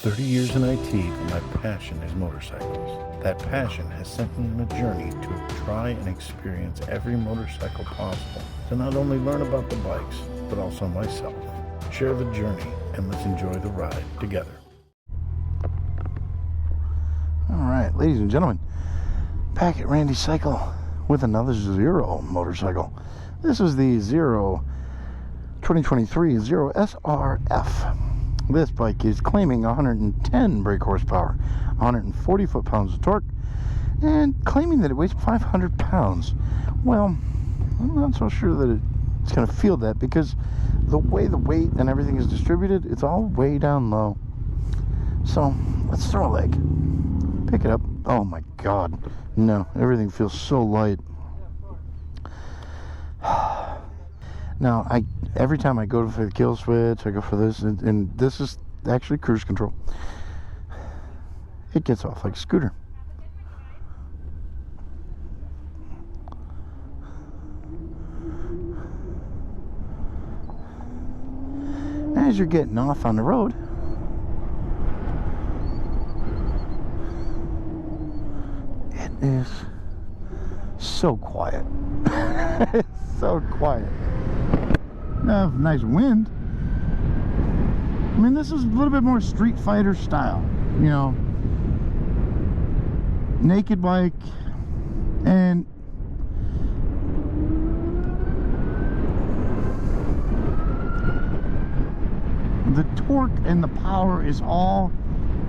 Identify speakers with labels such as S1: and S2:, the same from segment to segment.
S1: 30 years in IT, but my passion is motorcycles. That passion has sent me on a journey to try and experience every motorcycle possible, to not only learn about the bikes, but also myself. Share the journey, and let's enjoy the ride together.
S2: Alright, ladies and gentlemen, back at Randy's Cycle with another Zero motorcycle. This is the Zero 2023 Zero SRF. This bike is claiming 110 brake horsepower, 140 foot-pounds of torque, and claiming that it weighs 500 pounds. Well, I'm not so sure that it's going to feel that, because the way the weight and everything is distributed, it's all way down low. So, let's throw a leg. Pick it up. Oh my god. No, everything feels so light. Now, every time I go for the kill switch, I go for this, and this is actually cruise control. It gets off like a scooter. As you're getting off on the road, it is so quiet. It's so quiet. Nice wind. I mean, this is a little bit more Street Fighter style, you know, naked bike, and the torque and the power is all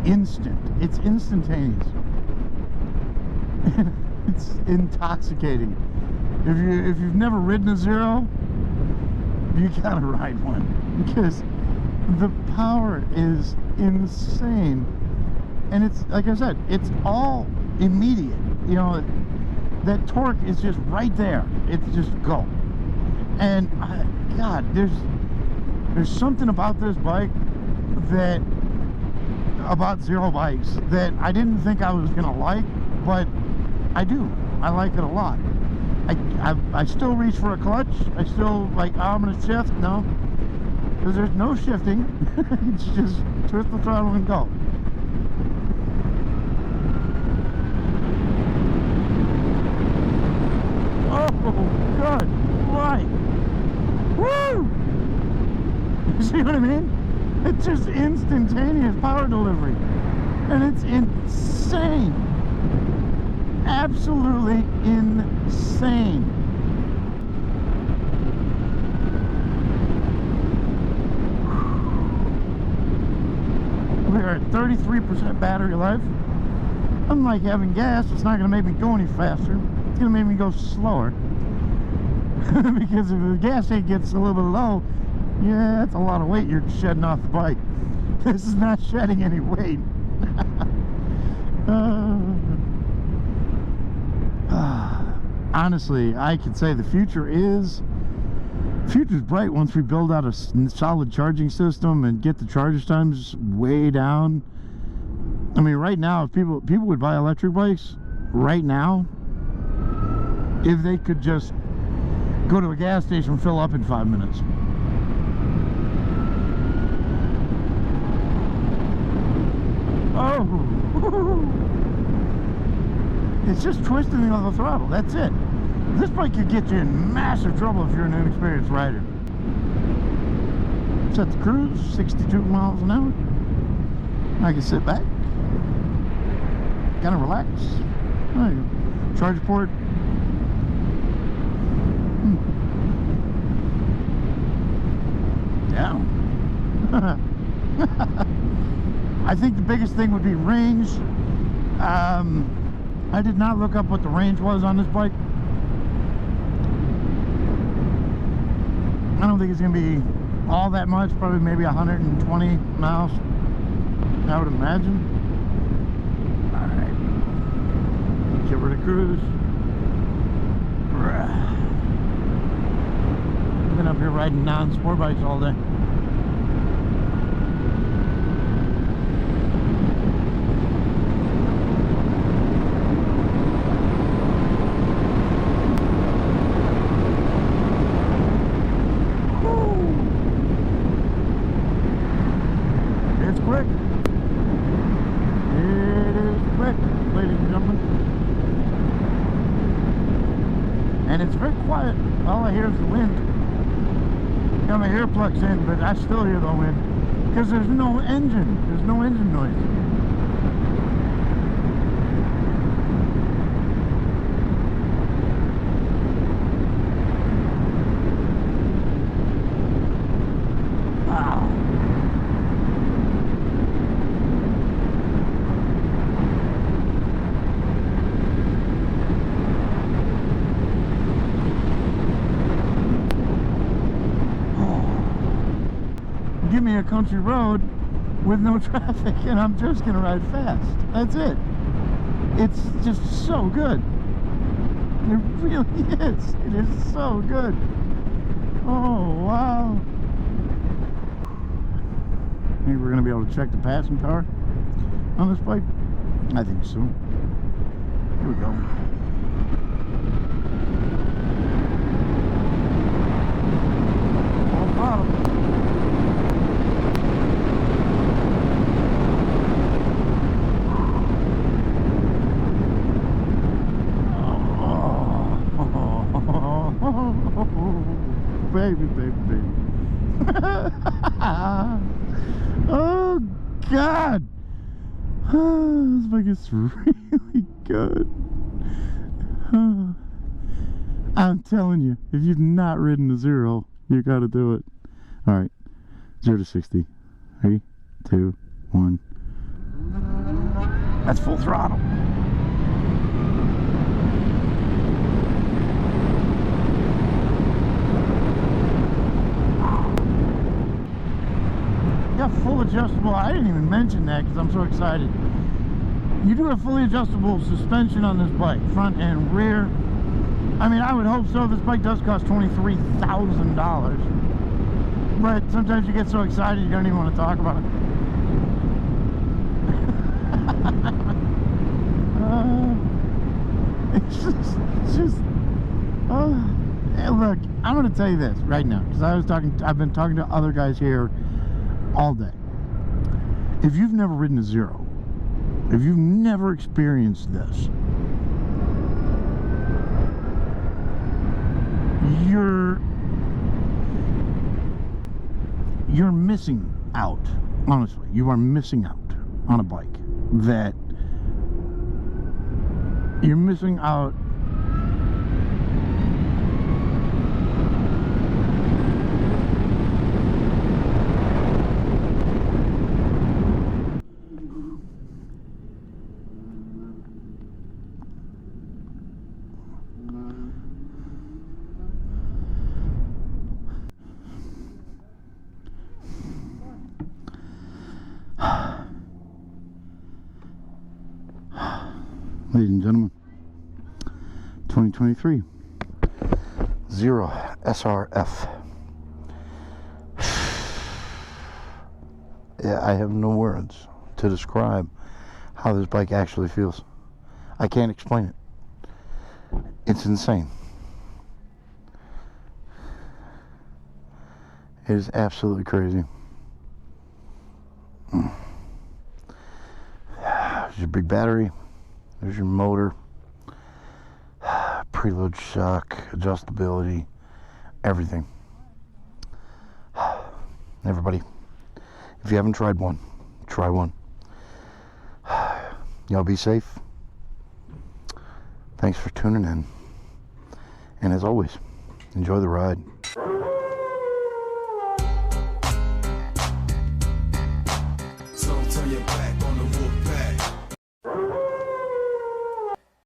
S2: instant. It's instantaneous. It's intoxicating. If you've never ridden a Zero, you gotta ride one, because the power is insane. And it's, like I said, it's all immediate. You know, that torque is just right there. It's just go. And God, there's something about this bike, that about Zero bikes, that I didn't think I was gonna like, but I do. I like it a lot. I still reach for a clutch. I still, like, oh, I'm gonna shift. No, because there's no shifting. It's just twist the throttle and go. Oh, good. Right. Woo! You see what I mean? It's just instantaneous power delivery. And it's insane. Absolutely insane. We're at 33% battery life. Unlike having gas, it's not going to make me go any faster. It's going to make me go slower. Because if the gas tank gets a little bit low, yeah, that's a lot of weight you're shedding off the bike. This is not shedding any weight. Honestly, I could say the future's bright once we build out a solid charging system and get the charge times way down. I mean, right now, if people would buy electric bikes right now, if they could just go to a gas station and fill up in 5 minutes. Oh, it's just twisting of the throttle. That's it. This bike could get you in massive trouble if you're an inexperienced rider. Set the cruise, 62 miles an hour. I can sit back, kind of relax. There you go. Charge port. Down. I think the biggest thing would be range. I did not look up what the range was on this bike. I don't think it's going to be all that much, probably maybe 120 miles, I would imagine. Alright, get rid of cruise. I've been up here riding non-sport bikes all day. quick, ladies and gentlemen. And it's very quiet. All I hear is the wind. Got my earplugs in, but I still hear the wind. Because there's no engine. There's no engine noise. Give me a country road with no traffic and I'm just gonna ride fast. That's it. It's just so good. It really is. It is so good. Oh wow. Maybe we're gonna be able to check the passing car on this bike. I think so. Here we go. Full throttle. Baby, baby, baby. Oh, God. This bike is really good. I'm telling you, if you've not ridden a zero, you got to do it. All right, 0 to 60. 3, 2, 1. That's full throttle. Got full adjustable. I didn't even mention that because I'm so excited. You do have fully adjustable suspension on this bike, front and rear. I mean, I would hope so. This bike does cost $23,000. But sometimes you get so excited you don't even want to talk about it. It's just hey, look, I'm going to tell you this right now because I've been talking to other guys here all day. If you've never ridden a zero, if you've never experienced this, you're missing out. Honestly, you are missing out on a bike that you're missing out. Ladies and gentlemen, 2023 Zero SRF. Yeah, I have no words to describe how this bike actually feels. I can't explain it. It's insane. It is absolutely crazy. There's your big battery. There's your motor, preload shock, adjustability, everything. Everybody, if you haven't tried one, try one. Y'all be safe. Thanks for tuning in. And as always, enjoy the ride.
S3: So turn your back.